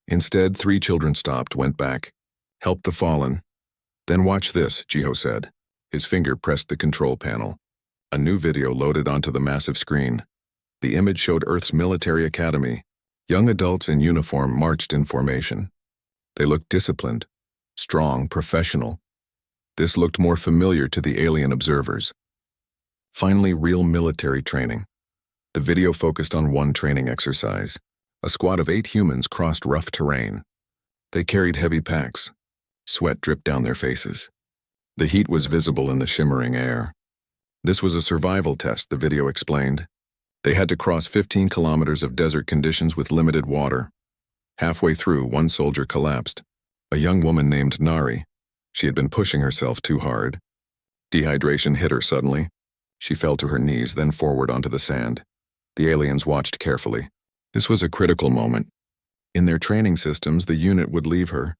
Instead, 3 children stopped, went back. Help the fallen. Then watch this, Jiho said. His finger pressed the control panel. A new video loaded onto the massive screen. The image showed Earth's military academy. Young adults in uniform marched in formation. They looked disciplined, strong, professional. This looked more familiar to the alien observers. Finally, real military training. The video focused on one training exercise. A squad of 8 humans crossed rough terrain. They carried heavy packs. Sweat dripped down their faces. The heat was visible in the shimmering air. This was a survival test, the video explained. They had to cross 15 kilometers of desert conditions with limited water. Halfway through, one soldier collapsed. A young woman named Nari. She had been pushing herself too hard. Dehydration hit her suddenly. She fell to her knees, then forward onto the sand. The aliens watched carefully. This was a critical moment. In their training systems, the unit would leave her.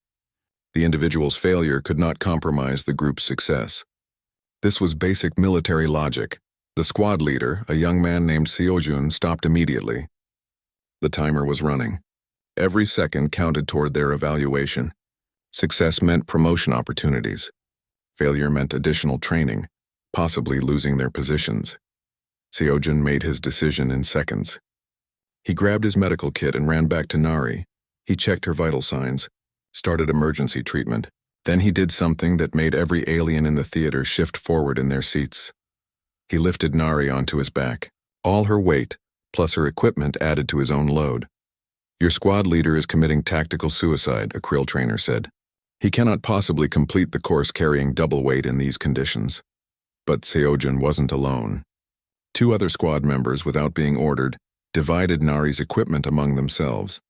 The individual's failure could not compromise the group's success. This was basic military logic. The squad leader, a young man named Seojun, stopped immediately. The timer was running. Every second counted toward their evaluation. Success meant promotion opportunities. Failure meant additional training, possibly losing their positions. Seojun made his decision in seconds. He grabbed his medical kit and ran back to Nari. He checked her vital signs, started emergency treatment. Then he did something that made every alien in the theater shift forward in their seats. He lifted Nari onto his back. All her weight, plus her equipment, added to his own load. Your squad leader is committing tactical suicide, a Krill trainer said. He cannot possibly complete the course carrying double weight in these conditions. But Seojun wasn't alone. 2 other squad members, without being ordered, divided Nari's equipment among themselves.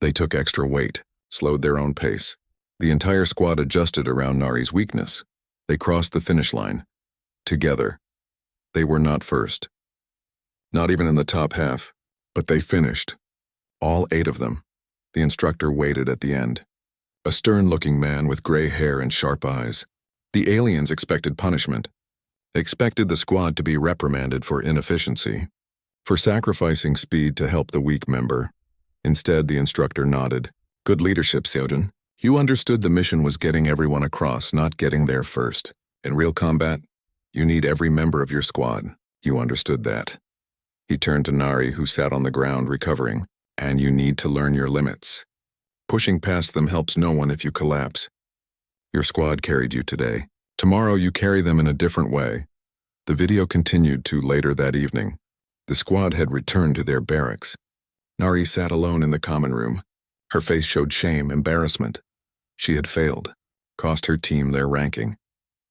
They took extra weight, slowed their own pace. The entire squad adjusted around Nari's weakness. They crossed the finish line. Together. They were not first. Not even in the top half. But they finished. All 8 of them. The instructor waited at the end. A stern-looking man with gray hair and sharp eyes. The aliens expected punishment. They expected the squad to be reprimanded for inefficiency, for sacrificing speed to help the weak member. Instead, the instructor nodded. Good leadership, Seojun. You understood the mission was getting everyone across, not getting there first. In real combat, you need every member of your squad. You understood that. He turned to Nari, who sat on the ground recovering. And you need to learn your limits. Pushing past them helps no one if you collapse. Your squad carried you today. Tomorrow you carry them in a different way. The video continued to later that evening. The squad had returned to their barracks. Nari sat alone in the common room. Her face showed shame, embarrassment. She had failed, cost her team their ranking.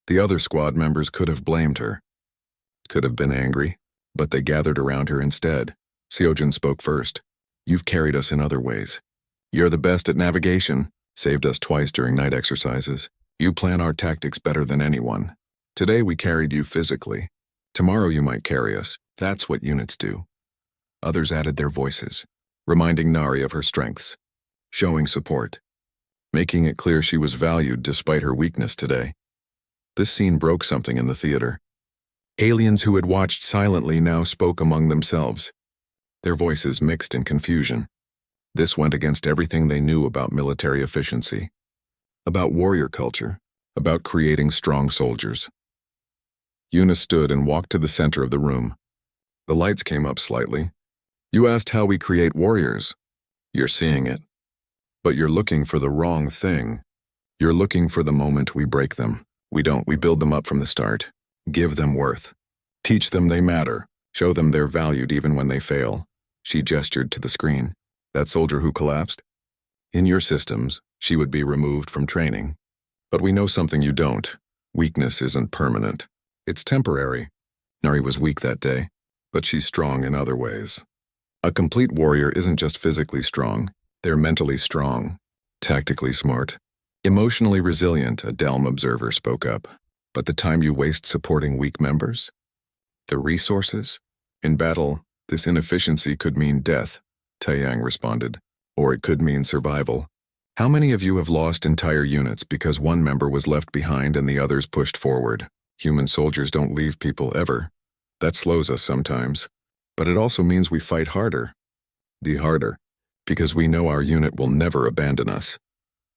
The other squad members could have blamed her, could have been angry, but they gathered around her instead. Seojun spoke first. You've carried us in other ways. You're the best at navigation, saved us twice during night exercises. You plan our tactics better than anyone. Today we carried you physically. Tomorrow you might carry us. That's what units do. Others added their voices, reminding Nari of her strengths, showing support, making it clear she was valued despite her weakness today. This scene broke something in the theater. Aliens who had watched silently now spoke among themselves, their voices mixed in confusion. This went against everything they knew about military efficiency, about warrior culture, about creating strong soldiers. Yuna stood and walked to the center of the room. The lights came up slightly. You asked how we create warriors. You're seeing it. But you're looking for the wrong thing. You're looking for the moment we break them. We don't. We build them up from the start. Give them worth. Teach them they matter. Show them they're valued even when they fail. She gestured to the screen. That soldier who collapsed? In your systems, she would be removed from training. But we know something you don't. Weakness isn't permanent. It's temporary. Nari was weak that day, but she's strong in other ways. A complete warrior isn't just physically strong. They're mentally strong, tactically smart, emotionally resilient, a Delm observer spoke up. But the time you waste supporting weak members? The resources? In battle, this inefficiency could mean death, Taeyang responded. Or it could mean survival. How many of you have lost entire units because one member was left behind and the others pushed forward? Human soldiers don't leave people ever. That slows us sometimes. But it also means we fight harder. Be harder. Because we know our unit will never abandon us.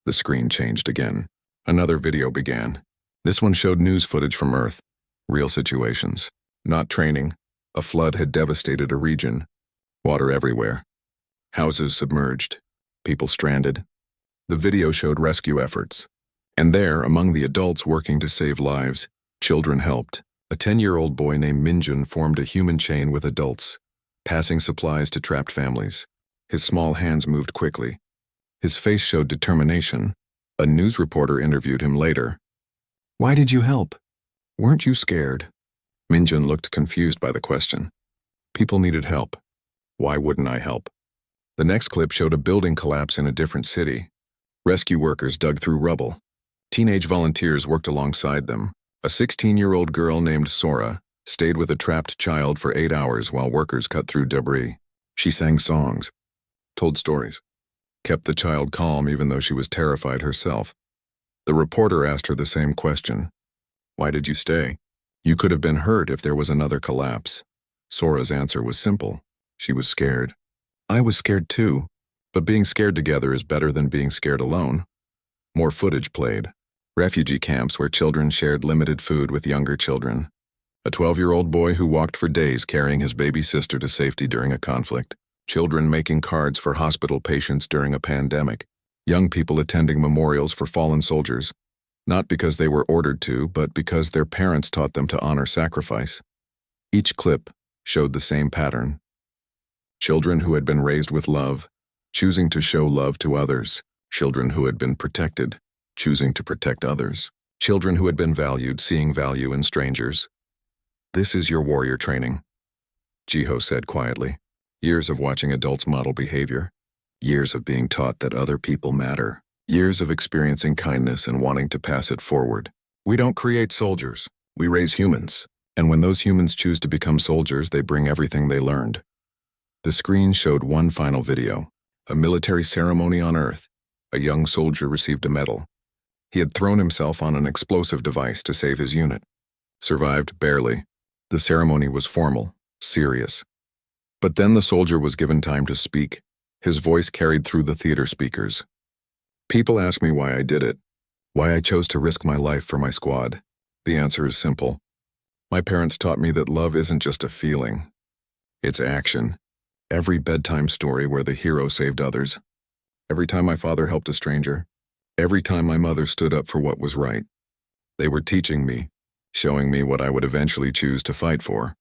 The screen changed again. Another video began. This one showed news footage from Earth. Real situations. Not training. A flood had devastated a region. Water everywhere. Houses submerged. People stranded. The video showed rescue efforts. And there, among the adults working to save lives, children helped. A 10-year-old boy named Minjun formed a human chain with adults, passing supplies to trapped families. His small hands moved quickly. His face showed determination. A news reporter interviewed him later. "Why did you help? Weren't you scared?" Minjun looked confused by the question. People needed help. Why wouldn't I help? The next clip showed a building collapse in a different city. Rescue workers dug through rubble. Teenage volunteers worked alongside them. A 16-year-old girl named Sora stayed with a trapped child for 8 hours while workers cut through debris. She sang songs, told stories, kept the child calm even though she was terrified herself. The reporter asked her the same question. "Why did you stay? You could have been hurt if there was another collapse." Sora's answer was simple. She was scared. I was scared too, but being scared together is better than being scared alone. More footage played. Refugee camps where children shared limited food with younger children. A 12-year-old boy who walked for days carrying his baby sister to safety during a conflict. Children making cards for hospital patients during a pandemic. Young people attending memorials for fallen soldiers. Not because they were ordered to, but because their parents taught them to honor sacrifice. Each clip showed the same pattern. Children who had been raised with love, choosing to show love to others. Children who had been protected, choosing to protect others. Children who had been valued, seeing value in strangers. "This is your warrior training," Jiho said quietly. Years of watching adults model behavior. Years of being taught that other people matter. Years of experiencing kindness and wanting to pass it forward. We don't create soldiers. We raise humans. And when those humans choose to become soldiers, they bring everything they learned. The screen showed one final video. A military ceremony on Earth. A young soldier received a medal. He had thrown himself on an explosive device to save his unit. Survived barely. The ceremony was formal, serious. But then the soldier was given time to speak. His voice carried through the theater speakers. People ask me why I did it, why I chose to risk my life for my squad. The answer is simple. My parents taught me that love isn't just a feeling. It's action. Every bedtime story where the hero saved others. Every time my father helped a stranger. Every time my mother stood up for what was right. They were teaching me, showing me what I would eventually choose to fight for.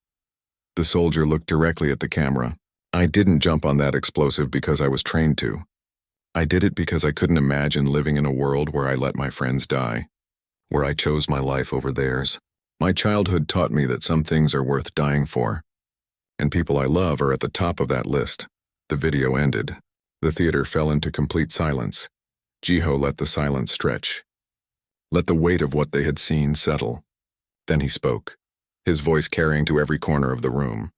The soldier looked directly at the camera. I didn't jump on that explosive because I was trained to. I did it because I couldn't imagine living in a world where I let my friends die, where I chose my life over theirs. My childhood taught me that some things are worth dying for, and people I love are at the top of that list. The video ended. The theater fell into complete silence. Jiho let the silence stretch. Let the weight of what they had seen settle. Then he spoke, his voice carrying to every corner of the room.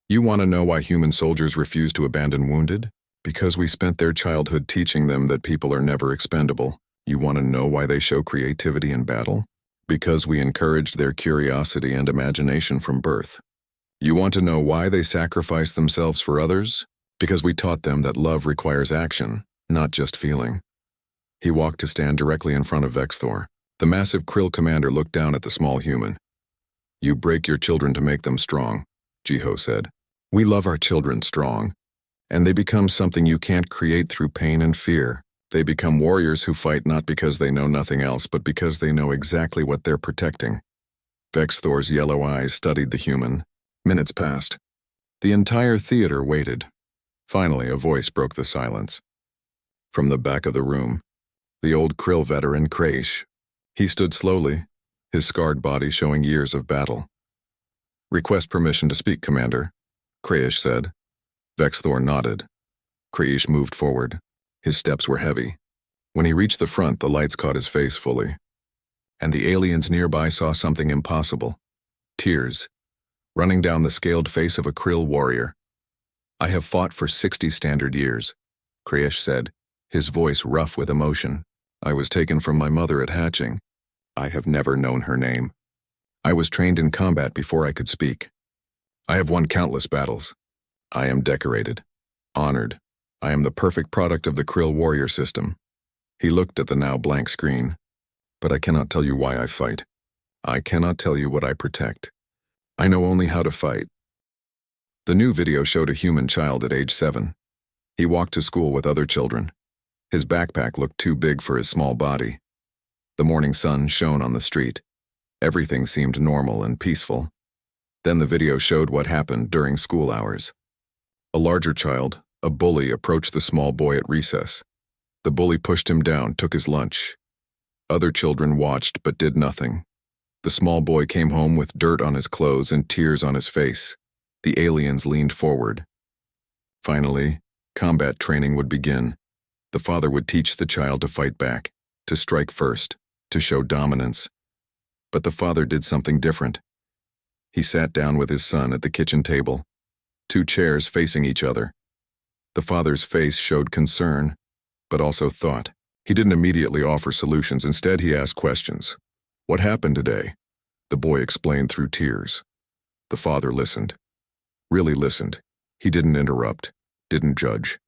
"You want to know why human soldiers refuse to abandon wounded? Because we spent their childhood teaching them that people are never expendable. You want to know why they show creativity in battle? Because we encouraged their curiosity and imagination from birth. You want to know why they sacrifice themselves for others? Because we taught them that love requires action, not just feeling." He walked to stand directly in front of Vexthor. The massive Krill commander looked down at the small human. "You break your children to make them strong," Jiho said. "We love our children strong, and they become something you can't create through pain and fear. They become warriors who fight not because they know nothing else, but because they know exactly what they're protecting." Vexthor's yellow eyes studied the human. Minutes passed. The entire theater waited. Finally, a voice broke the silence. From the back of the room, the old Krill veteran Kraish. He stood slowly, his scarred body showing years of battle. "Request permission to speak, Commander," Kraish said. Vexthor nodded. Kraish moved forward. His steps were heavy. When he reached the front, the lights caught his face fully. And the aliens nearby saw something impossible. Tears, running down the scaled face of a Krill warrior. "I have fought for 60 standard years," Kraish said, his voice rough with emotion. "I was taken from my mother at hatching. I have never known her name. I was trained in combat before I could speak. I have won countless battles. I am decorated, honored. I am the perfect product of the Krill warrior system. He looked at the now blank screen. But I cannot tell you why I fight. I cannot tell you what I protect. I know only how to fight. The new video showed a human child at age 7. He walked to school with other children. His backpack looked too big for his small body. The morning sun shone on the street. Everything seemed normal and peaceful. Then the video showed what happened during school hours. A larger child, a bully, approached the small boy at recess. The bully pushed him down, took his lunch. Other children watched but did nothing. The small boy came home with dirt on his clothes and tears on his face. The aliens leaned forward. Finally, combat training would begin. The father would teach the child to fight back, to strike first, to show dominance. But the father did something different. He sat down with his son at the kitchen table, 2 chairs facing each other. The father's face showed concern, but also thought. He didn't immediately offer solutions. Instead, he asked questions. What happened today? The boy explained through tears. The father listened. Really listened. He didn't interrupt, didn't judge.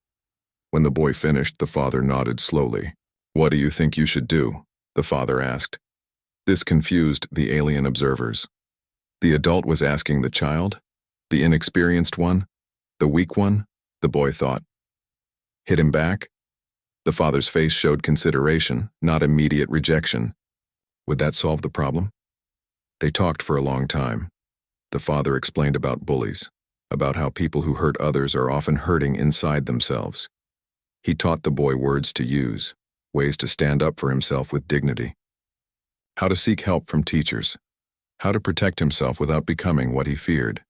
When the boy finished, the father nodded slowly. What do you think you should do? The father asked. This confused the alien observers. The adult was asking the child, the inexperienced one, the weak one, the boy thought. Hit him back? The father's face showed consideration, not immediate rejection. Would that solve the problem? They talked for a long time. The father explained about bullies, about how people who hurt others are often hurting inside themselves. He taught the boy words to use, ways to stand up for himself with dignity. How to seek help from teachers. How to protect himself without becoming what he feared.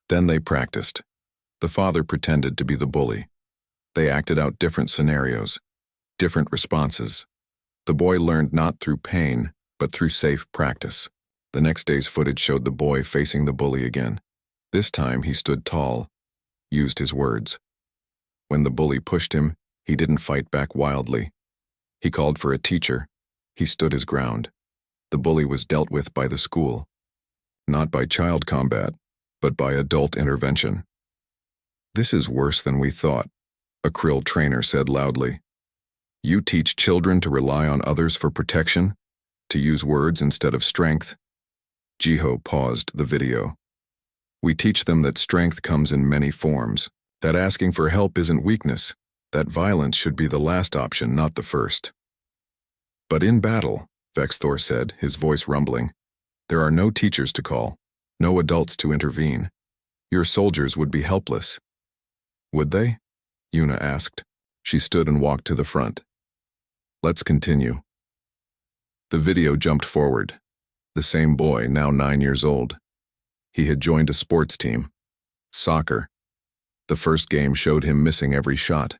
Then they practiced. The father pretended to be the bully. They acted out different scenarios, different responses. The boy learned not through pain, but through safe practice. The next day's footage showed the boy facing the bully again. This time he stood tall, used his words. When the bully pushed him, he didn't fight back wildly. He called for a teacher. He stood his ground. The bully was dealt with by the school. Not by child combat, but by adult intervention. This is worse than we thought, a Krill trainer said loudly. You teach children to rely on others for protection, to use words instead of strength. Jiho paused the video. We teach them that strength comes in many forms, that asking for help isn't weakness, that violence should be the last option, not the first. But in battle, Vexthor said, his voice rumbling, there are no teachers to call, no adults to intervene. Your soldiers would be helpless. Would they? Yuna asked. She stood and walked to the front. Let's continue. The video jumped forward. The same boy, now 9 years old. He had joined a sports team. Soccer. The first game showed him missing every shot,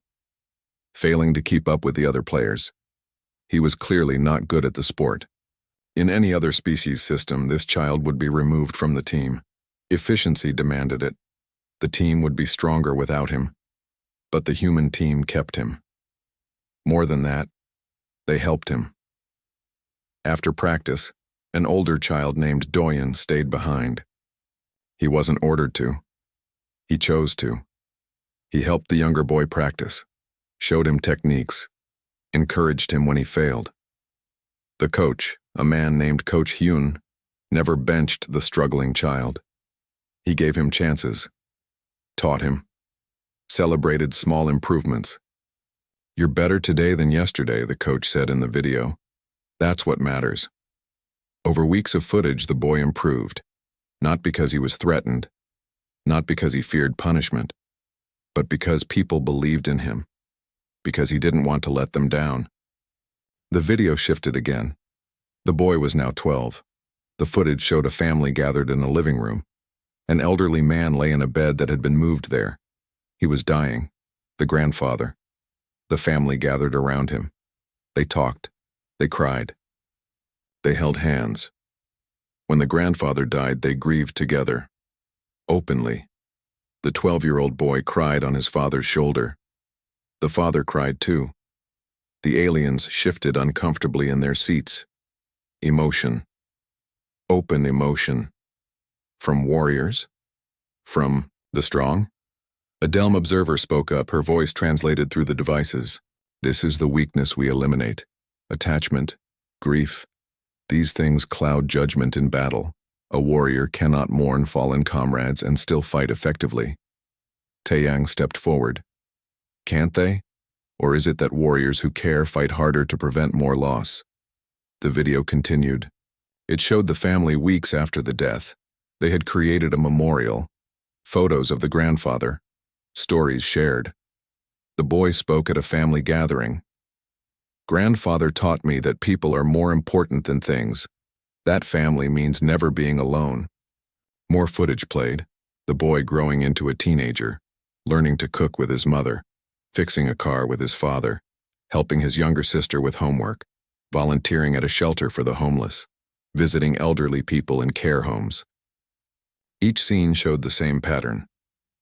failing to keep up with the other players. He was clearly not good at the sport. In any other species system, this child would be removed from the team. Efficiency demanded it. The team would be stronger without him. But the human team kept him. More than that, they helped him. After practice, an older child named Doyen stayed behind. He wasn't ordered to. He chose to. He helped the younger boy practice, showed him techniques, encouraged him when he failed. The coach, a man named Coach Hyun, never benched the struggling child. He gave him chances, taught him, celebrated small improvements. You're better today than yesterday, the coach said in the video. That's what matters. Over weeks of footage, the boy improved, not because he was threatened, not because he feared punishment, but because people believed in him, because he didn't want to let them down. The video shifted again. The boy was now 12. The footage showed a family gathered in a living room. An elderly man lay in a bed that had been moved there. He was dying, the grandfather. The family gathered around him. They talked. They cried. They held hands. When the grandfather died, they grieved together, openly. The 12-year-old boy cried on his father's shoulder. The father cried too. The aliens shifted uncomfortably in their seats. Emotion. Open emotion. From warriors? From the strong? A Delm observer spoke up, her voice translated through the devices. This is the weakness we eliminate. Attachment, grief. These things cloud judgment in battle. A warrior cannot mourn fallen comrades and still fight effectively. Taeyang stepped forward. Can't they? Or is it that warriors who care fight harder to prevent more loss? The video continued. It showed the family weeks after the death. They had created a memorial. Photos of the grandfather. Stories shared. The boy spoke at a family gathering. Grandfather taught me that people are more important than things. That family means never being alone. More footage played. The boy growing into a teenager, learning to cook with his mother, fixing a car with his father, helping his younger sister with homework, volunteering at a shelter for the homeless, visiting elderly people in care homes. Each scene showed the same pattern.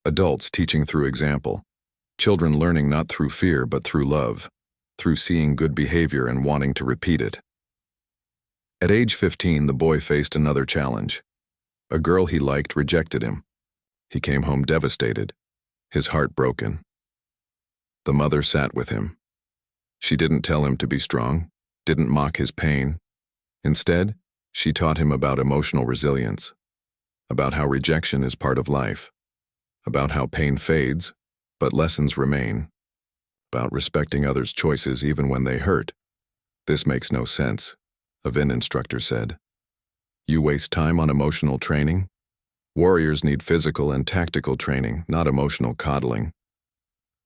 Adults teaching through example. Children learning not through fear but through love, through seeing good behavior and wanting to repeat it. At age 15, the boy faced another challenge. A girl he liked rejected him. He came home devastated, his heart broken. The mother sat with him. She didn't tell him to be strong, didn't mock his pain. Instead, she taught him about emotional resilience, about how rejection is part of life, about how pain fades, but lessons remain, about respecting others' choices even when they hurt. This makes no sense, a VIN instructor said. You waste time on emotional training? Warriors need physical and tactical training, not emotional coddling.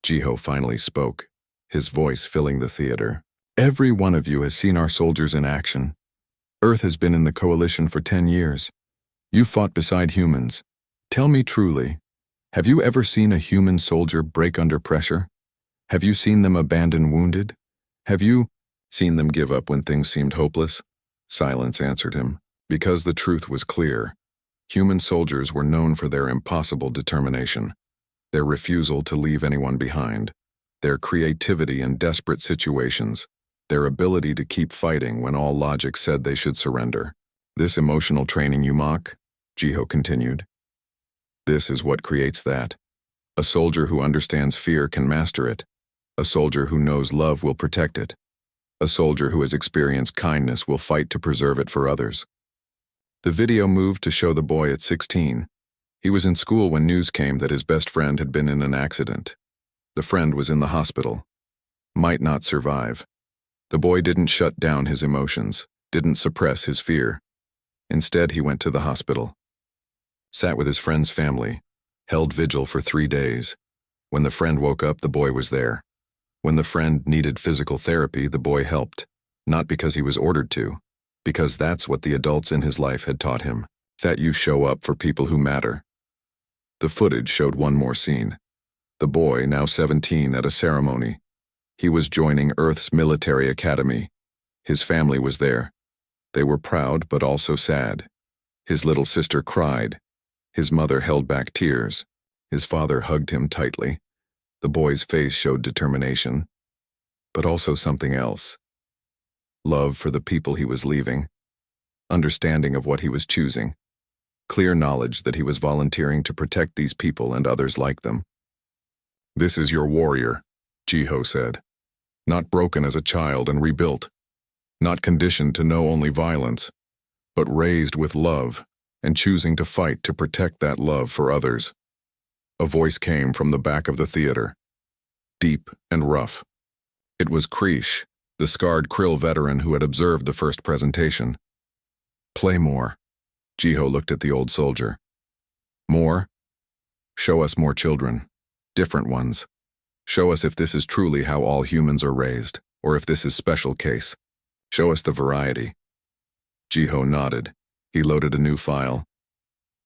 Jiho finally spoke, his voice filling the theater. Every one of you has seen our soldiers in action. Earth has been in the coalition for 10 years. You fought beside humans. Tell me truly, have you ever seen a human soldier break under pressure? Have you seen them abandon wounded? Have you seen them give up when things seemed hopeless? Silence answered him, because the truth was clear. Human soldiers were known for their impossible determination, their refusal to leave anyone behind, their creativity in desperate situations, their ability to keep fighting when all logic said they should surrender. This emotional training you mock, Jiho continued. This is what creates that. A soldier who understands fear can master it. A soldier who knows love will protect it. A soldier who has experienced kindness will fight to preserve it for others. The video moved to show the boy at 16. He was in school when news came that his best friend had been in an accident. The friend was in the hospital. Might not survive. The boy didn't shut down his emotions, didn't suppress his fear. Instead, he went to the hospital. Sat with his friend's family, held vigil for 3 days. When the friend woke up, the boy was there. When the friend needed physical therapy, the boy helped, not because he was ordered to, because that's what the adults in his life had taught him, that you show up for people who matter. The footage showed one more scene. The boy, now 17, at a ceremony. He was joining Earth's military academy. His family was there. They were proud but also sad. His little sister cried. His mother held back tears. His father hugged him tightly. The boy's face showed determination, but also something else. Love for the people he was leaving, understanding of what he was choosing, clear knowledge that he was volunteering to protect these people and others like them. This is your warrior, Jiho said. Not broken as a child and rebuilt, not conditioned to know only violence, but raised with love and choosing to fight to protect that love for others. A voice came from the back of the theater, deep and rough. It was Krish, the scarred Krill veteran who had observed the first presentation. Play more. Jiho looked at the old soldier. More? Show us more children, different ones. Show us if this is truly how all humans are raised, or if this is special case. Show us the variety. Jiho nodded. He loaded a new file.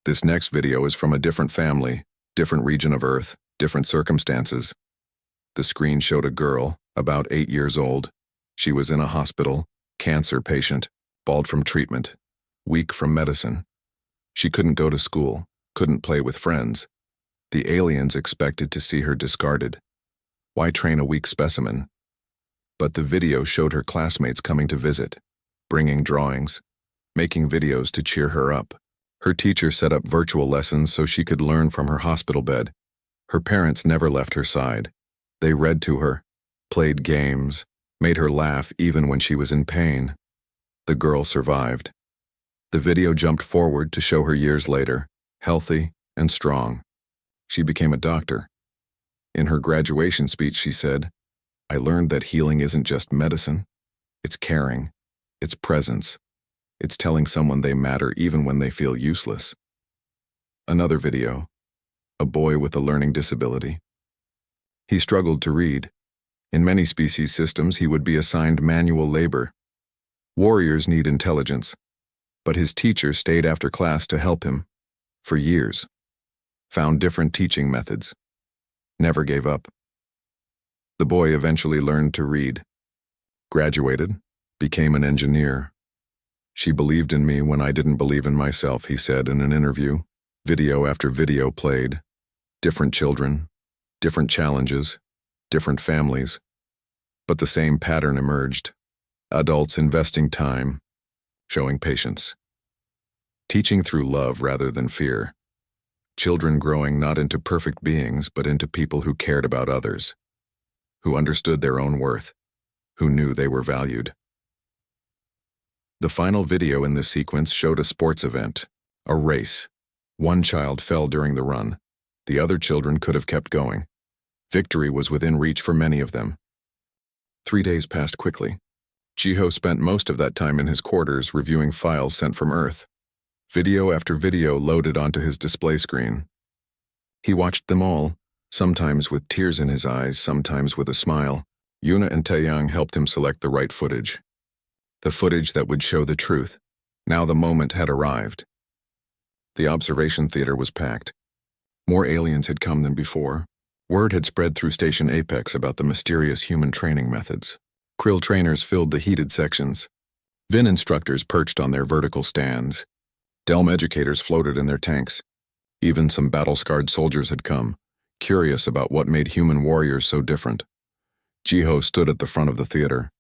This next video is from a different family, different region of Earth, different circumstances. The screen showed a girl, about 8 years old. She was in a hospital, cancer patient, bald from treatment, weak from medicine. She couldn't go to school, couldn't play with friends. The aliens expected to see her discarded. Why train a weak specimen? But the video showed her classmates coming to visit, bringing drawings, making videos to cheer her up. Her teacher set up virtual lessons so she could learn from her hospital bed. Her parents never left her side. They read to her, played games, made her laugh even when she was in pain. The girl survived. The video jumped forward to show her years later, healthy and strong. She became a doctor. In her graduation speech, she said, "I learned that healing isn't just medicine. It's caring. It's presence. It's telling someone they matter even when they feel useless." Another video. A boy with a learning disability. He struggled to read. In many species systems, he would be assigned manual labor. Warriors need intelligence, but his teacher stayed after class to help him. For years. Found different teaching methods. Never gave up. The boy eventually learned to read. Graduated. Became an engineer. "She believed in me when I didn't believe in myself," he said in an interview. Video after video played. Different children, different challenges, different families. But the same pattern emerged. Adults investing time, showing patience. Teaching through love rather than fear. Children growing not into perfect beings, but into people who cared about others, who understood their own worth, who knew they were valued. The final video in this sequence showed a sports event, a race. One child fell during the run. The other children could have kept going. Victory was within reach for many of them. 3 days passed quickly. Jiho spent most of that time in his quarters reviewing files sent from Earth. Video after video loaded onto his display screen. He watched them all, sometimes with tears in his eyes, sometimes with a smile. Yuna and Taeyang helped him select the right footage. The footage that would show the truth. Now the moment had arrived. The observation theater was packed. More aliens had come than before. Word had spread through Station Apex about the mysterious human training methods. Krill trainers filled the heated sections. Vin instructors perched on their vertical stands. Delm educators floated in their tanks. Even some battle-scarred soldiers had come, curious about what made human warriors so different. Jiho stood at the front of the theater.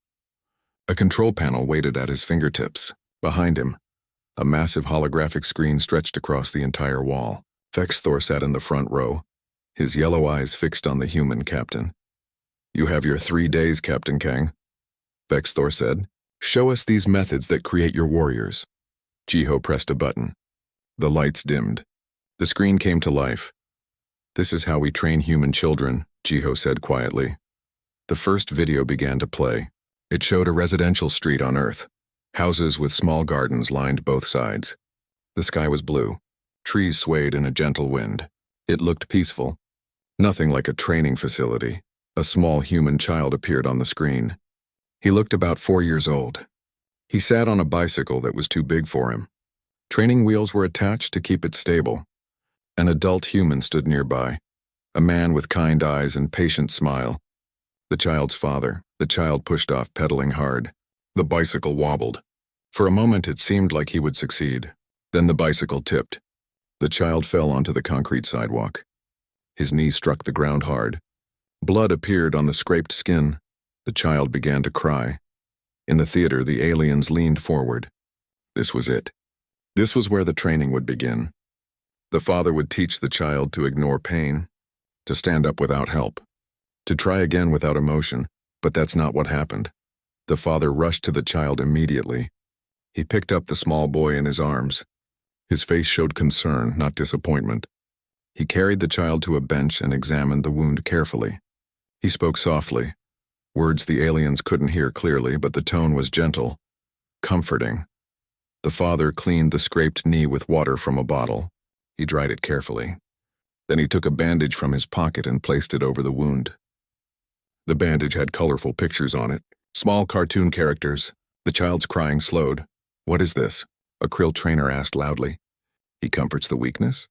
A control panel waited at his fingertips. Behind him, a massive holographic screen stretched across the entire wall. Vexthor sat in the front row, his yellow eyes fixed on the human captain. "You have your 3 days, Captain Kang," Vexthor said. "Show us these methods that create your warriors." Jiho pressed a button. The lights dimmed. The screen came to life. "This is how we train human children," Jiho said quietly. The first video began to play. It showed a residential street on Earth. Houses with small gardens lined both sides. The sky was blue. Trees swayed in a gentle wind. It looked peaceful. Nothing like a training facility. A small human child appeared on the screen. He looked about 4 years old. He sat on a bicycle that was too big for him. Training wheels were attached to keep it stable. An adult human stood nearby, a man with kind eyes and patient smile. The child's father. The child pushed off, pedaling hard. The bicycle wobbled. For a moment it seemed like he would succeed. Then the bicycle tipped. The child fell onto the concrete sidewalk. His knee struck the ground hard. Blood appeared on the scraped skin. The child began to cry. In the theater, the aliens leaned forward. This was it. This was where the training would begin. The father would teach the child to ignore pain, to stand up without help, to try again without emotion, but that's not what happened. The father rushed to the child immediately. He picked up the small boy in his arms. His face showed concern, not disappointment. He carried the child to a bench and examined the wound carefully. He spoke softly, words the aliens couldn't hear clearly, but the tone was gentle, comforting. The father cleaned the scraped knee with water from a bottle. He dried it carefully. Then he took a bandage from his pocket and placed it over the wound. The bandage had colorful pictures on it, small cartoon characters. The child's crying slowed. "What is this?" a Krill trainer asked loudly. "He comforts the weakness?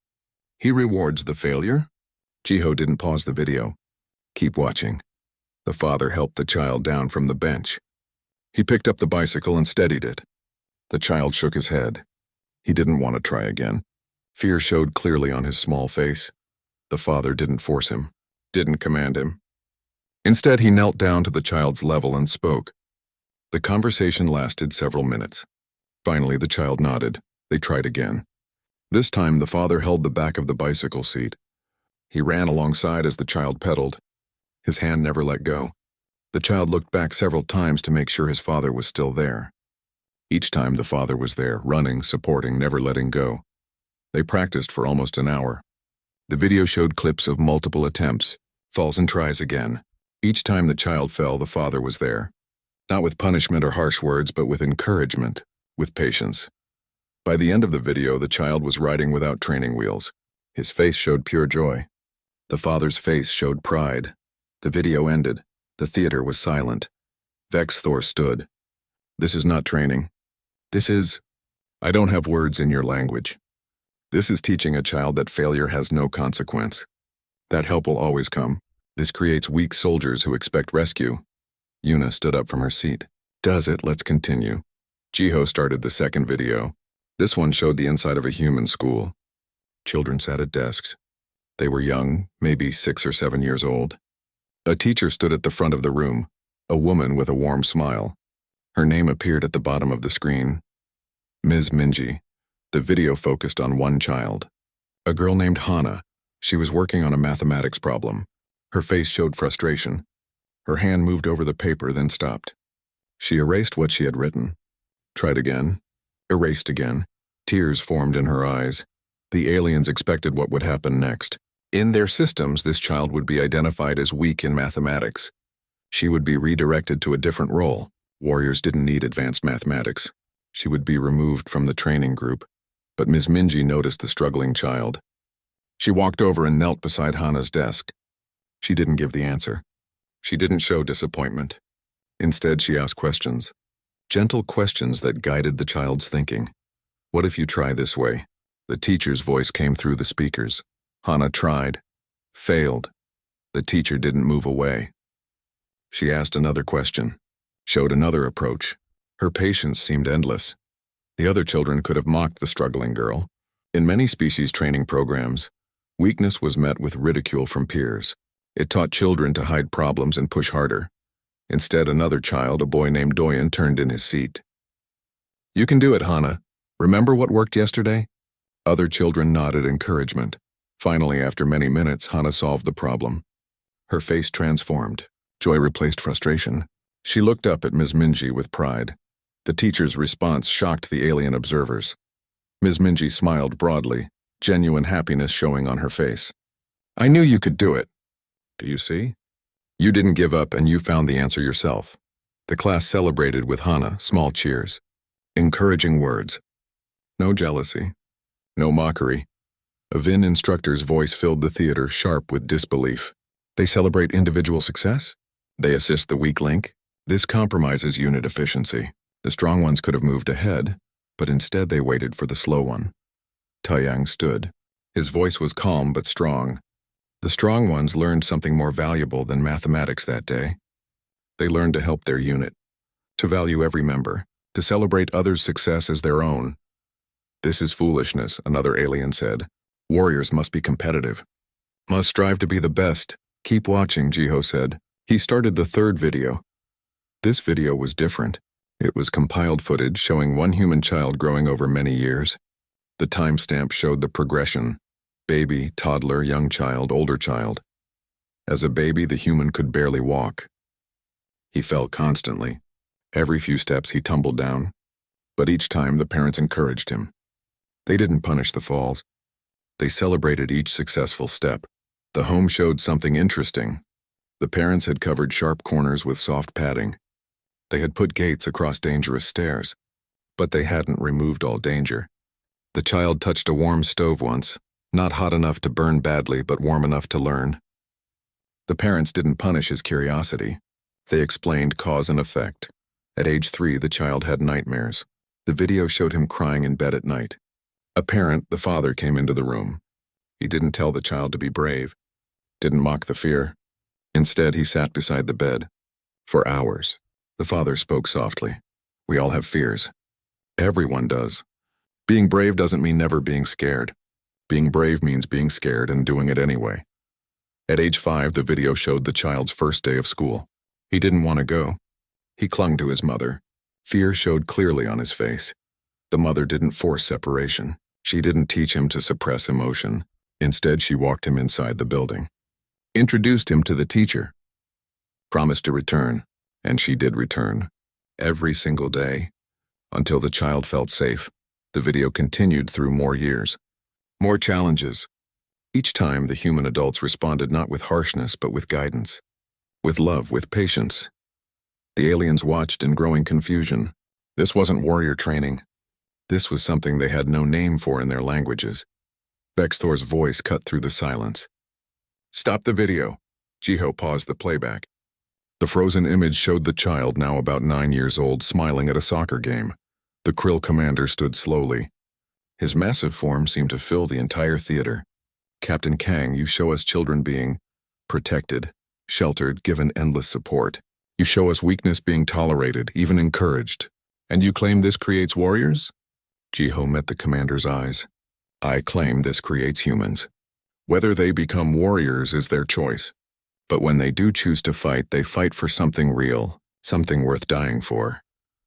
He rewards the failure?" Jiho didn't pause the video. "Keep watching." The father helped the child down from the bench. He picked up the bicycle and steadied it. The child shook his head. He didn't want to try again. Fear showed clearly on his small face. The father didn't force him, didn't command him. Instead, he knelt down to the child's level and spoke. The conversation lasted several minutes. Finally, the child nodded. They tried again. This time, the father held the back of the bicycle seat. He ran alongside as the child pedaled. His hand never let go. The child looked back several times to make sure his father was still there. Each time the father was there, running, supporting, never letting go. They practiced for almost an hour. The video showed clips of multiple attempts, falls and tries again. Each time the child fell, the father was there. Not with punishment or harsh words, but with encouragement, with patience. By the end of the video, the child was riding without training wheels. His face showed pure joy. The father's face showed pride. The video ended. The theater was silent. Vex Thor stood. This is not training. This is... I don't have words in your language. This is teaching a child that failure has no consequence. That help will always come. This creates weak soldiers who expect rescue. Yuna stood up from her seat. Does it? Let's continue. Jiho started the second video. This one showed the inside of a human school. Children sat at desks. They were young, maybe 6 or 7 years old. A teacher stood at the front of the room, a woman with a warm smile. Her name appeared at the bottom of the screen. Ms. Minji. The video focused on one child. A girl named Hana. She was working on a mathematics problem. Her face showed frustration. Her hand moved over the paper, then stopped. She erased what she had written. Tried again. Erased again. Tears formed in her eyes. The aliens expected what would happen next. In their systems, this child would be identified as weak in mathematics. She would be redirected to a different role. Warriors didn't need advanced mathematics. She would be removed from the training group. But Ms. Minji noticed the struggling child. She walked over and knelt beside Hana's desk. She didn't give the answer. She didn't show disappointment. Instead, she asked questions. Gentle questions that guided the child's thinking. What if you try this way? The teacher's voice came through the speakers. Hana tried. Failed. The teacher didn't move away. She asked another question. Showed another approach. Her patience seemed endless. The other children could have mocked the struggling girl. In many species training programs, weakness was met with ridicule from peers. It taught children to hide problems and push harder. Instead, another child, a boy named Doyen, turned in his seat. You can do it, Hana. Remember what worked yesterday? Other children nodded encouragement. Finally, after many minutes, Hana solved the problem. Her face transformed. Joy replaced frustration. She looked up at Ms. Minji with pride. The teacher's response shocked the alien observers. Ms. Minji smiled broadly, genuine happiness showing on her face. I knew you could do it. Do you see? You didn't give up and you found the answer yourself. The class celebrated with Hana, small cheers. Encouraging words. No jealousy. No mockery. A VIN instructor's voice filled the theater, sharp with disbelief. They celebrate individual success? They assist the weak link? This compromises unit efficiency. The strong ones could have moved ahead, but instead they waited for the slow one. Taiyang stood. His voice was calm but strong. The strong ones learned something more valuable than mathematics that day. They learned to help their unit, to value every member, to celebrate others' success as their own. This is foolishness, another alien said. Warriors must be competitive. Must strive to be the best. Keep watching, Jiho said. He started the third video. This video was different. It was compiled footage showing one human child growing over many years. The timestamp showed the progression. Baby, toddler, young child, older child. As a baby, the human could barely walk. He fell constantly. Every few steps he tumbled down. But each time the parents encouraged him. They didn't punish the falls. They celebrated each successful step. The home showed something interesting. The parents had covered sharp corners with soft padding. They had put gates across dangerous stairs, but they hadn't removed all danger. The child touched a warm stove once, not hot enough to burn badly, but warm enough to learn. The parents didn't punish his curiosity. They explained cause and effect. At age 3, the child had nightmares. The video showed him crying in bed at night. A parent, the father, came into the room. He didn't tell the child to be brave, didn't mock the fear. Instead, he sat beside the bed. For hours. The father spoke softly. We all have fears. Everyone does. Being brave doesn't mean never being scared. Being brave means being scared and doing it anyway. At age 5, the video showed the child's first day of school. He didn't want to go. He clung to his mother. Fear showed clearly on his face. The mother didn't force separation. She didn't teach him to suppress emotion. Instead, she walked him inside the building, introduced him to the teacher, promised to return, and she did return, every single day, until the child felt safe. The video continued through more years, more challenges. Each time, the human adults responded not with harshness, but with guidance, with love, with patience. The aliens watched in growing confusion. This wasn't warrior training. This was something they had no name for in their languages. Vexthor's voice cut through the silence. "Stop the video." Jiho paused the playback. The frozen image showed the child, now about 9 years old, smiling at a soccer game. The Krill commander stood slowly. His massive form seemed to fill the entire theater. "Captain Kang, you show us children being protected, sheltered, given endless support. You show us weakness being tolerated, even encouraged. And you claim this creates warriors?" Jiho met the commander's eyes. "I claim this creates humans. Whether they become warriors is their choice. But when they do choose to fight, they fight for something real, something worth dying for."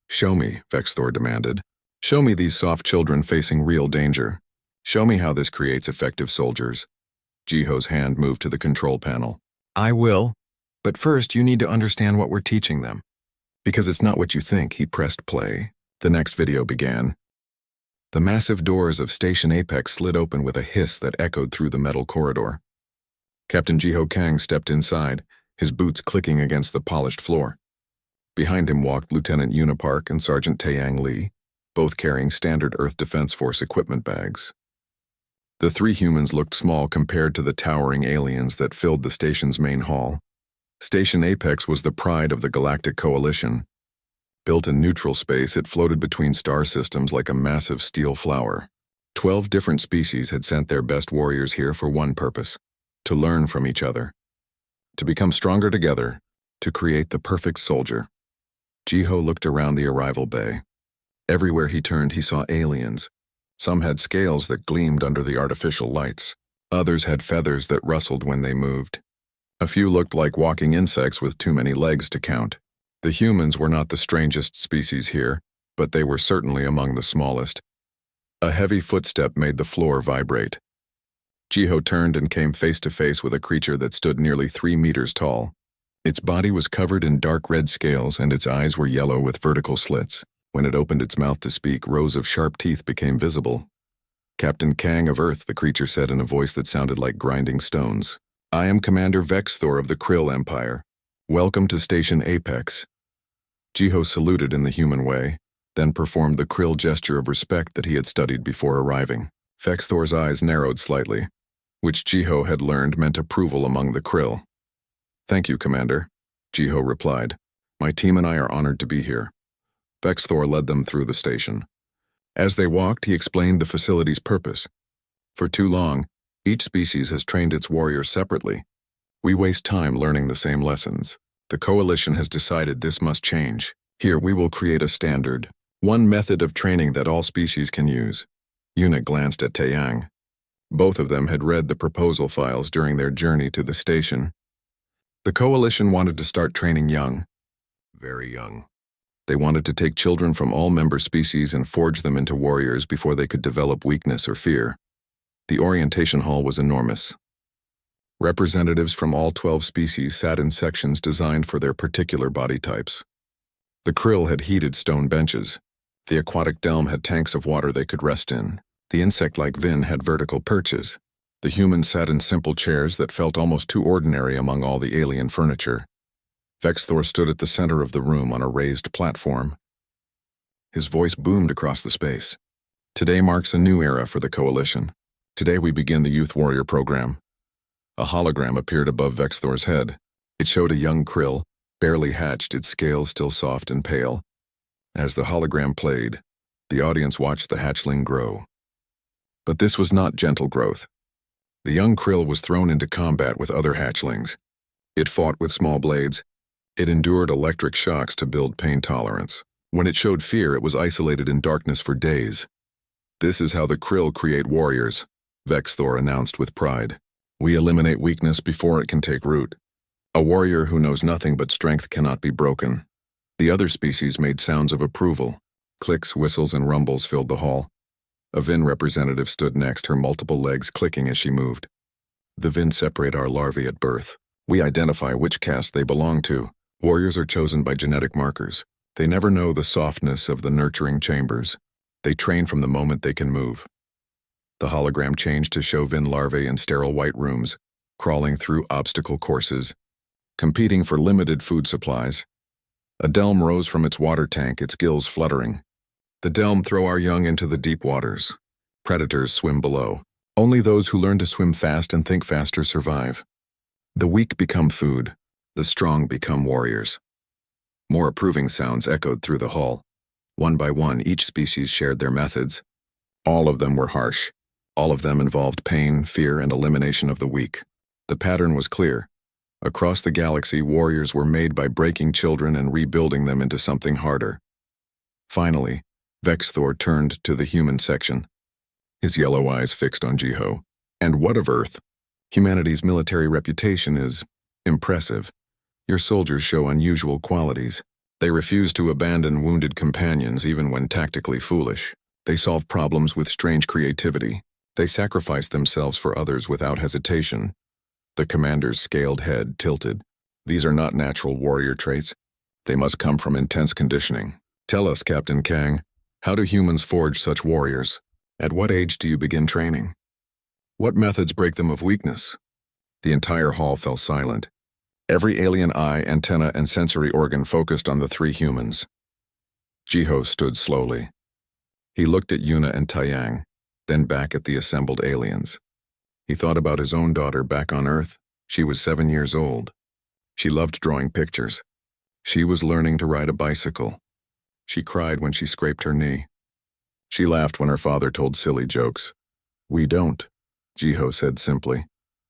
"Show me," Vexthor demanded. "Show me these soft children facing real danger. Show me how this creates effective soldiers." Jiho's hand moved to the control panel. "I will, but first you need to understand what we're teaching them." "Because it's not what you think." He pressed play. The next video began. The massive doors of Station Apex slid open with a hiss that echoed through the metal corridor. Captain Jiho Kang stepped inside, his boots clicking against the polished floor. Behind him walked Lieutenant Unipark and Sergeant Taeyang Lee, both carrying standard Earth Defense Force equipment bags. The three humans looked small compared to the towering aliens that filled the station's main hall. Station Apex was the pride of the Galactic Coalition. Built in neutral space, it floated between star systems like a massive steel flower. 12 different species had sent their best warriors here for one purpose: to learn from each other, to become stronger together, to create the perfect soldier. Jiho looked around the arrival bay. Everywhere he turned, he saw aliens. Some had scales that gleamed under the artificial lights. Others had feathers that rustled when they moved. A few looked like walking insects with too many legs to count. The humans were not the strangest species here, but they were certainly among the smallest. A heavy footstep made the floor vibrate. Jiho turned and came face to face with a creature that stood nearly 3 meters tall. Its body was covered in dark red scales, and its eyes were yellow with vertical slits. When it opened its mouth to speak, rows of sharp teeth became visible. "Captain Kang of Earth," the creature said in a voice that sounded like grinding stones. "I am Commander Vexthor of the Krill Empire. Welcome to Station Apex." Jiho saluted in the human way, then performed the Krill gesture of respect that he had studied before arriving. Vexthor's eyes narrowed slightly, which Jiho had learned meant approval among the Krill. "Thank you, Commander," Jiho replied. "My team and I are honored to be here." Vexthor led them through the station. As they walked, he explained the facility's purpose. "For too long, each species has trained its warriors separately. We waste time learning the same lessons. The Coalition has decided this must change. Here we will create a standard, one method of training that all species can use." Yuna glanced at Taeyang. Both of them had read the proposal files during their journey to the station. The Coalition wanted to start training young. Very young. They wanted to take children from all member species and forge them into warriors before they could develop weakness or fear. The orientation hall was enormous. Representatives from all 12 species sat in sections designed for their particular body types. The krill had heated stone benches. The aquatic delm had tanks of water they could rest in. The insect-like Vin had vertical perches. The humans sat in simple chairs that felt almost too ordinary among all the alien furniture. Vexthor stood at the center of the room on a raised platform. His voice boomed across the space. "Today marks a new era for the Coalition. Today we begin the Youth Warrior program." A hologram appeared above Vexthor's head. It showed a young krill, barely hatched, its scales still soft and pale. As the hologram played, the audience watched the hatchling grow. But this was not gentle growth. The young krill was thrown into combat with other hatchlings. It fought with small blades. It endured electric shocks to build pain tolerance. When it showed fear, it was isolated in darkness for days. "This is how the krill create warriors," Vexthor announced with pride. "We eliminate weakness before it can take root. A warrior who knows nothing but strength cannot be broken." The other species made sounds of approval. Clicks, whistles, and rumbles filled the hall. A VIN representative stood next, her multiple legs clicking as she moved. The VIN separate our larvae at birth. We identify which caste they belong to. Warriors are chosen by genetic markers. They never know the softness of the nurturing chambers. They train from the moment they can move. The hologram changed to show VIN larvae in sterile white rooms, crawling through obstacle courses, competing for limited food supplies. A delm rose from its water tank, its gills fluttering. The delm throw our young into the deep waters. Predators swim below. Only those who learn to swim fast and think faster survive. The weak become food. The strong become warriors. More approving sounds echoed through the hull. One by one, each species shared their methods. All of them were harsh. All of them involved pain, fear, and elimination of the weak. The pattern was clear. Across the galaxy, warriors were made by breaking children and rebuilding them into something harder. Finally, Vexthor turned to the human section, his yellow eyes fixed on Jiho. And what of Earth? Humanity's military reputation is impressive. Your soldiers show unusual qualities. They refuse to abandon wounded companions even when tactically foolish. They solve problems with strange creativity. They sacrifice themselves for others without hesitation. The commander's scaled head tilted. These are not natural warrior traits. They must come from intense conditioning. Tell us, Captain Kang, how do humans forge such warriors? At what age do you begin training? What methods break them of weakness? The entire hall fell silent. Every alien eye, antenna, and sensory organ focused on the three humans. Jiho stood slowly. He looked at Yuna and Taiyang, then back at the assembled aliens. He thought about his own daughter back on Earth. She was 7 years old. She loved drawing pictures. She was learning to ride a bicycle. She cried when she scraped her knee. She laughed when her father told silly jokes. We don't, Jiho said simply.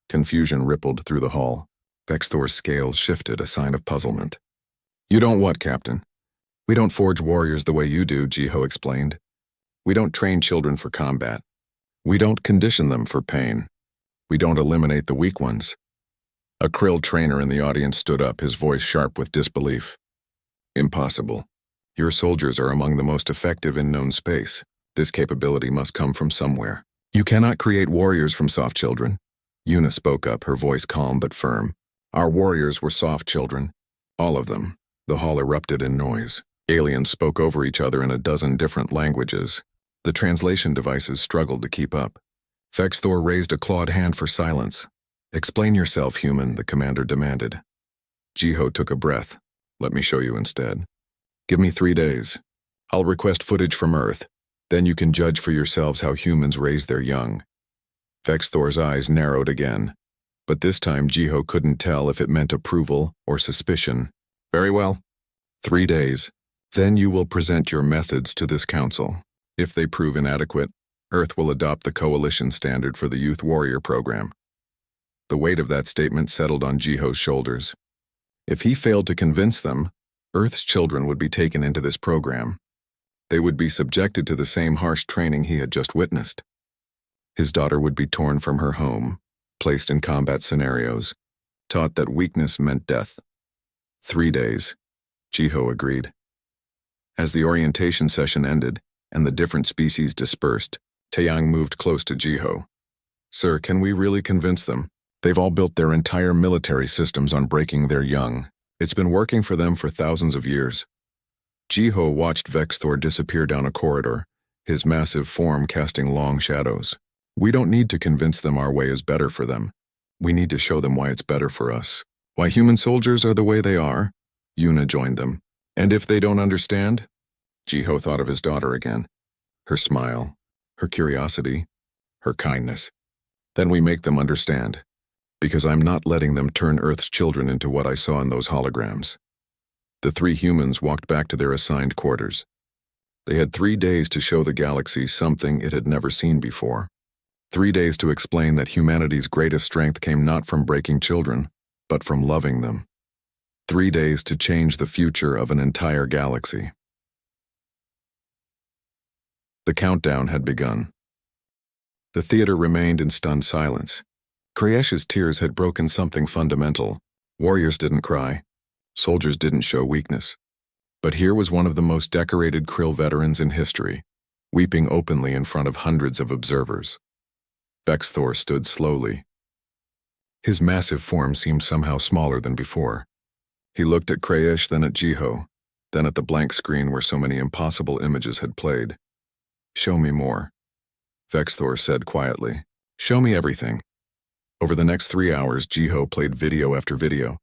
Confusion rippled through the hall. Vexthor's scales shifted, a sign of puzzlement. You don't what, Captain? We don't forge warriors the way you do, Jiho explained. We don't train children for combat. We don't condition them for pain. We don't eliminate the weak ones. A krill trainer in the audience stood up, his voice sharp with disbelief. Impossible. Your soldiers are among the most effective in known space. This capability must come from somewhere. You cannot create warriors from soft children. Yuna spoke up, her voice calm but firm. Our warriors were soft children. All of them. The hall erupted in noise. Aliens spoke over each other in a dozen different languages. The translation devices struggled to keep up. Vexthor raised a clawed hand for silence. Explain yourself, human, the commander demanded. Jiho took a breath. Let me show you instead. Give me 3 days. I'll request footage from Earth. Then you can judge for yourselves how humans raise their young. Vexthor's eyes narrowed again. But this time Jiho couldn't tell if it meant approval or suspicion. Very well. 3 days. Then you will present your methods to this council. If they prove inadequate, Earth will adopt the coalition standard for the Youth Warrior program. The weight of that statement settled on Jiho's shoulders. If he failed to convince them, Earth's children would be taken into this program. They would be subjected to the same harsh training he had just witnessed. His daughter would be torn from her home, placed in combat scenarios, taught that weakness meant death. 3 days, Jiho agreed. As the orientation session ended and the different species dispersed, Taiyang moved close to Jiho. Sir, can we really convince them? They've all built their entire military systems on breaking their young. It's been working for them for thousands of years. Jiho watched Vexthor disappear down a corridor, his massive form casting long shadows. We don't need to convince them our way is better for them. We need to show them why it's better for us. Why human soldiers are the way they are. Yuna joined them. And if they don't understand? Jiho thought of his daughter again. Her smile, her curiosity, her kindness. Then we make them understand. Because I'm not letting them turn Earth's children into what I saw in those holograms. The 3 humans walked back to their assigned quarters. They had 3 days to show the galaxy something it had never seen before. 3 days to explain that humanity's greatest strength came not from breaking children, but from loving them. 3 days to change the future of an entire galaxy. The countdown had begun. The theater remained in stunned silence. Krayesh's tears had broken something fundamental. Warriors didn't cry. Soldiers didn't show weakness. But here was one of the most decorated Krill veterans in history, weeping openly in front of hundreds of observers. Bexthor stood slowly. His massive form seemed somehow smaller than before. He looked at Krayish, then at Jiho, then at the blank screen where so many impossible images had played. "Show me more," Vexthor said quietly. "Show me everything." Over the next 3 hours, Jiho played video after video.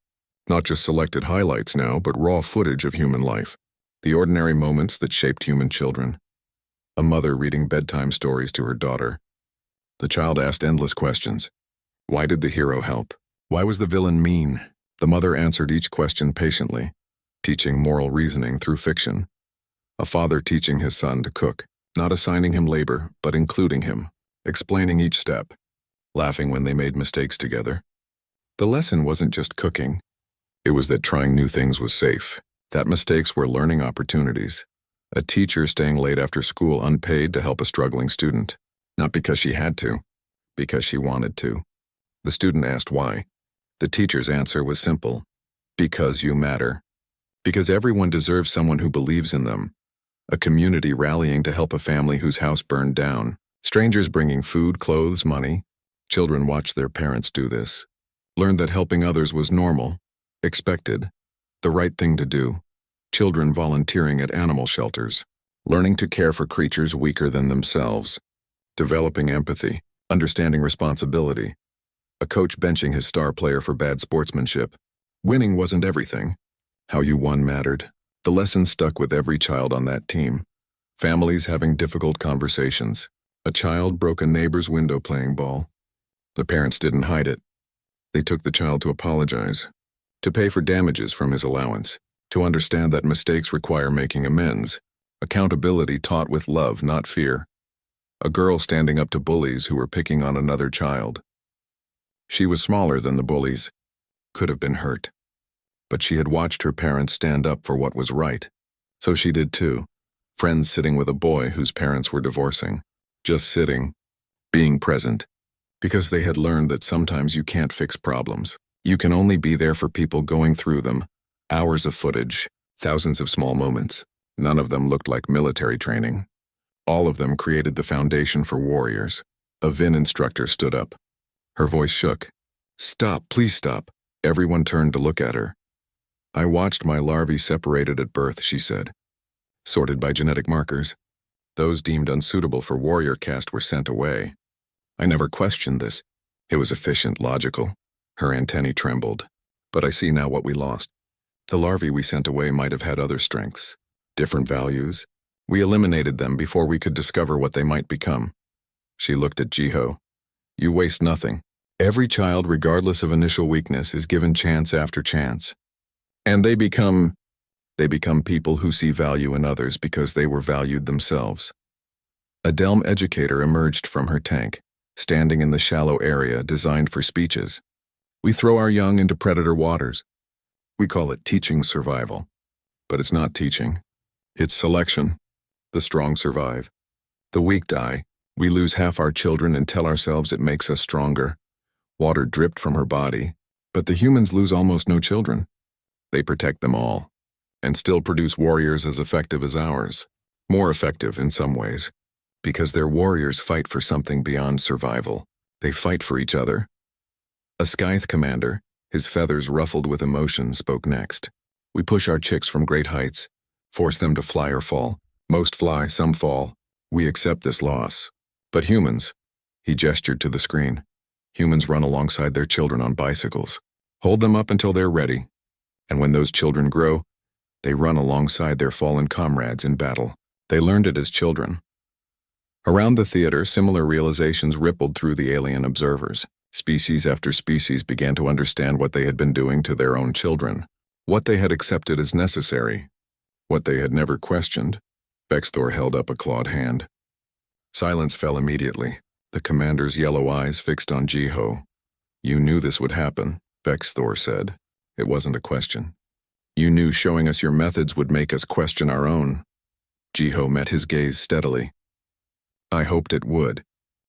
Not just selected highlights now, but raw footage of human life. The ordinary moments that shaped human children. A mother reading bedtime stories to her daughter. The child asked endless questions. Why did the hero help? Why was the villain mean? The mother answered each question patiently, teaching moral reasoning through fiction. A father teaching his son to cook, not assigning him labor, but including him, explaining each step, laughing when they made mistakes together. The lesson wasn't just cooking. It was that trying new things was safe, that mistakes were learning opportunities. A teacher staying late after school unpaid to help a struggling student, not because she had to, because she wanted to. The student asked why. The teacher's answer was simple: because you matter. Because everyone deserves someone who believes in them. A community rallying to help a family whose house burned down. Strangers bringing food, clothes, money. Children watched their parents do this. Learned that helping others was normal, expected, the right thing to do. Children volunteering at animal shelters. Learning to care for creatures weaker than themselves. Developing empathy, understanding responsibility. A coach benching his star player for bad sportsmanship. Winning wasn't everything. How you won mattered. The lesson stuck with every child on that team. Families having difficult conversations. A child broke a neighbor's window playing ball. The parents didn't hide it. They took the child to apologize, to pay for damages from his allowance, to understand that mistakes require making amends. Accountability taught with love, not fear. A girl standing up to bullies who were picking on another child. She was smaller than the bullies, could have been hurt. But she had watched her parents stand up for what was right. So she did too. Friends sitting with a boy whose parents were divorcing. Just sitting, being present. Because they had learned that sometimes you can't fix problems. You can only be there for people going through them. Hours of footage, thousands of small moments. None of them looked like military training. All of them created the foundation for warriors. A VIN instructor stood up. Her voice shook. "Stop, please stop." Everyone turned to look at her. "I watched my larvae separated at birth," she said. Sorted by genetic markers. Those deemed unsuitable for warrior caste were sent away. I never questioned this. It was efficient, logical. Her antennae trembled. But I see now what we lost. The larvae we sent away might have had other strengths, different values. We eliminated them before we could discover what they might become. She looked at Jiho. "You waste nothing. Every child, regardless of initial weakness, is given chance after chance. And they become people who see value in others because they were valued themselves." A Delm educator emerged from her tank, standing in the shallow area designed for speeches. "We throw our young into predator waters. We call it teaching survival. But it's not teaching. It's selection. The strong survive. The weak die. We lose half our children and tell ourselves it makes us stronger." Water dripped from her body, but the humans lose almost no children. They protect them all, and still produce warriors as effective as ours. More effective in some ways, because their warriors fight for something beyond survival. They fight for each other. A Scythe commander, his feathers ruffled with emotion, spoke next. "We push our chicks from great heights, force them to fly or fall. Most fly, some fall. We accept this loss. But humans," he gestured to the screen, "humans run alongside their children on bicycles, hold them up until they're ready. And when those children grow, they run alongside their fallen comrades in battle. They learned it as children." Around the theater, similar realizations rippled through the alien observers. Species after species began to understand what they had been doing to their own children, what they had accepted as necessary, what they had never questioned. Bexthor held up a clawed hand. Silence fell immediately, the commander's yellow eyes fixed on Jiho. "You knew this would happen," Bexthor said. It wasn't a question. "You knew showing us your methods would make us question our own." Jiho met his gaze steadily. "I hoped it would.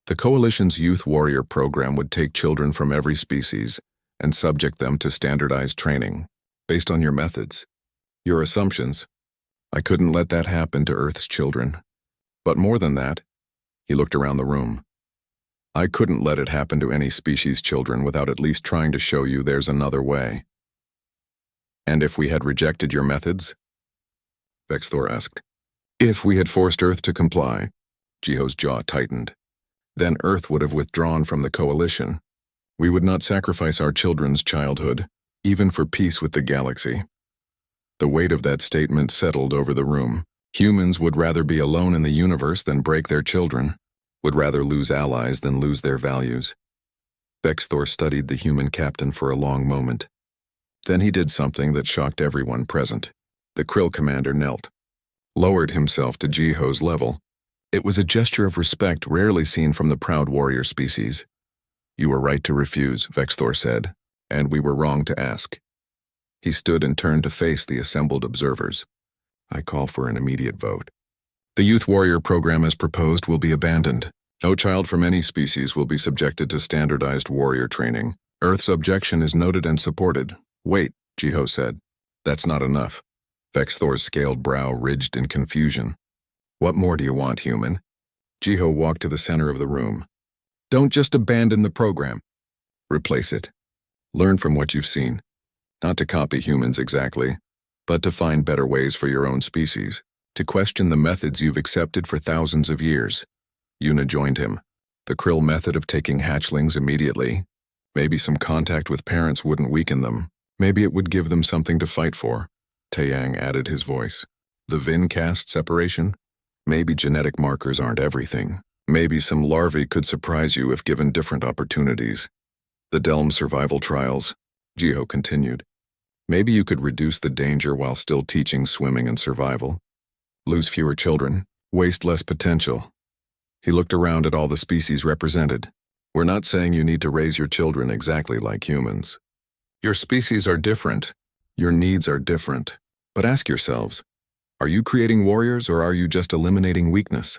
The Coalition's Youth Warrior program would take children from every species and subject them to standardized training, based on your methods, your assumptions. I couldn't let that happen to Earth's children. But more than that, he looked around the room. I couldn't let it happen to any species' children without at least trying to show you there's another way. And if we had rejected your methods? Vexthor asked. If we had forced Earth to comply, Jiho's jaw tightened. Then Earth would have withdrawn from the coalition. We would not sacrifice our children's childhood, even for peace with the galaxy. The weight of that statement settled over the room. Humans would rather be alone in the universe than break their children, would rather lose allies than lose their values. Vexthor studied the human captain for a long moment. Then he did something that shocked everyone present. The Krill commander knelt, lowered himself to Jiho's level. It was a gesture of respect rarely seen from the proud warrior species. You were right to refuse, Vexthor said, and we were wrong to ask. He stood and turned to face the assembled observers. I call for an immediate vote. The youth warrior program as proposed will be abandoned. No child from any species will be subjected to standardized warrior training. Earth's objection is noted and supported. Wait, Jiho said. That's not enough. Vexthor's scaled brow ridged in confusion. What more do you want, human? Jiho walked to the center of the room. Don't just abandon the program. Replace it. Learn from what you've seen. Not to copy humans exactly, but to find better ways for your own species. To question the methods you've accepted for thousands of years. Yuna joined him. The Krill method of taking hatchlings immediately. Maybe some contact with parents wouldn't weaken them. Maybe it would give them something to fight for. Taeyang added his voice. The Vin-cast separation? Maybe genetic markers aren't everything. Maybe some larvae could surprise you if given different opportunities. The Delm survival trials, Jiho continued. Maybe you could reduce the danger while still teaching swimming and survival. Lose fewer children, waste less potential. He looked around at all the species represented. We're not saying you need to raise your children exactly like humans. Your species are different. Your needs are different. But ask yourselves, are you creating warriors or are you just eliminating weakness?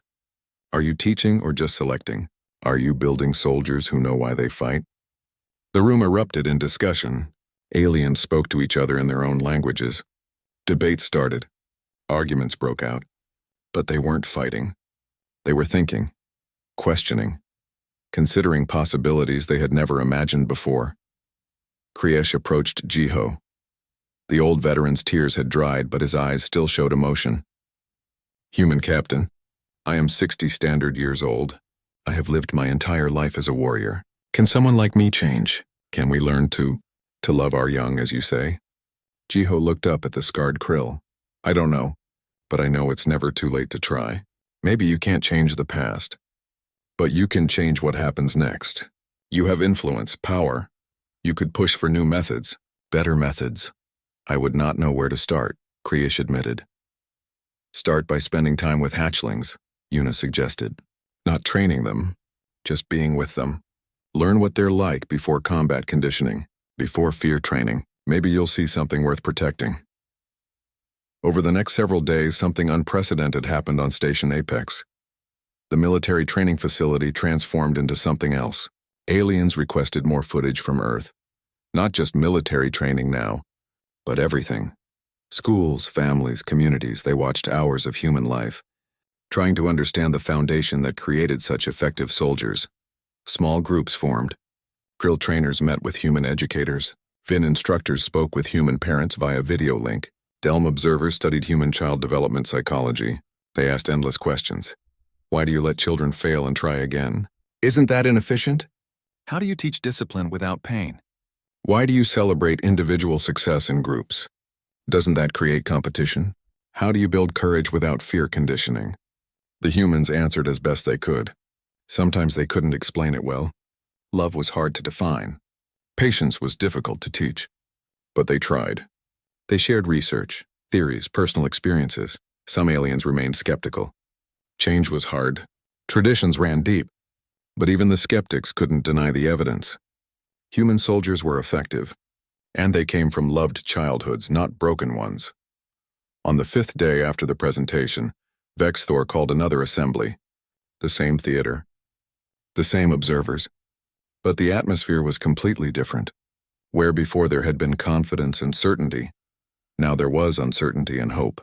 Are you teaching or just selecting? Are you building soldiers who know why they fight? The room erupted in discussion. Aliens spoke to each other in their own languages. Debates started. Arguments broke out. But they weren't fighting. They were thinking, questioning, considering possibilities they had never imagined before. Kriesh approached Jiho. The old veteran's tears had dried, but his eyes still showed emotion. Human captain, I am 60 standard years old. I have lived my entire life as a warrior. Can someone like me change? Can we learn to love our young, as you say? Jiho looked up at the scarred Krill. I don't know, but I know it's never too late to try. Maybe you can't change the past, but you can change what happens next. You have influence, power. You could push for new methods, better methods. I would not know where to start, Kriesh admitted. Start by spending time with hatchlings, Yuna suggested. Not training them, just being with them. Learn what they're like before combat conditioning, before fear training. Maybe you'll see something worth protecting. Over the next several days, something unprecedented happened on Station Apex. The military training facility transformed into something else. Aliens requested more footage from Earth. Not just military training now, but everything. Schools, families, communities, they watched hours of human life, trying to understand the foundation that created such effective soldiers. Small groups formed. Krill trainers met with human educators. Vin instructors spoke with human parents via video link. Delm observers studied human child development psychology. They asked endless questions. Why do you let children fail and try again? Isn't that inefficient? How do you teach discipline without pain? Why do you celebrate individual success in groups? Doesn't that create competition? How do you build courage without fear conditioning? The humans answered as best they could. Sometimes they couldn't explain it well. Love was hard to define. Patience was difficult to teach. But they tried. They shared research, theories, personal experiences. Some aliens remained skeptical. Change was hard. Traditions ran deep. But even the skeptics couldn't deny the evidence. Human soldiers were effective, and they came from loved childhoods, not broken ones. On the 5th day after the presentation, Vexthor called another assembly. The same theater. The same observers. But the atmosphere was completely different. Where before there had been confidence and certainty, now there was uncertainty and hope.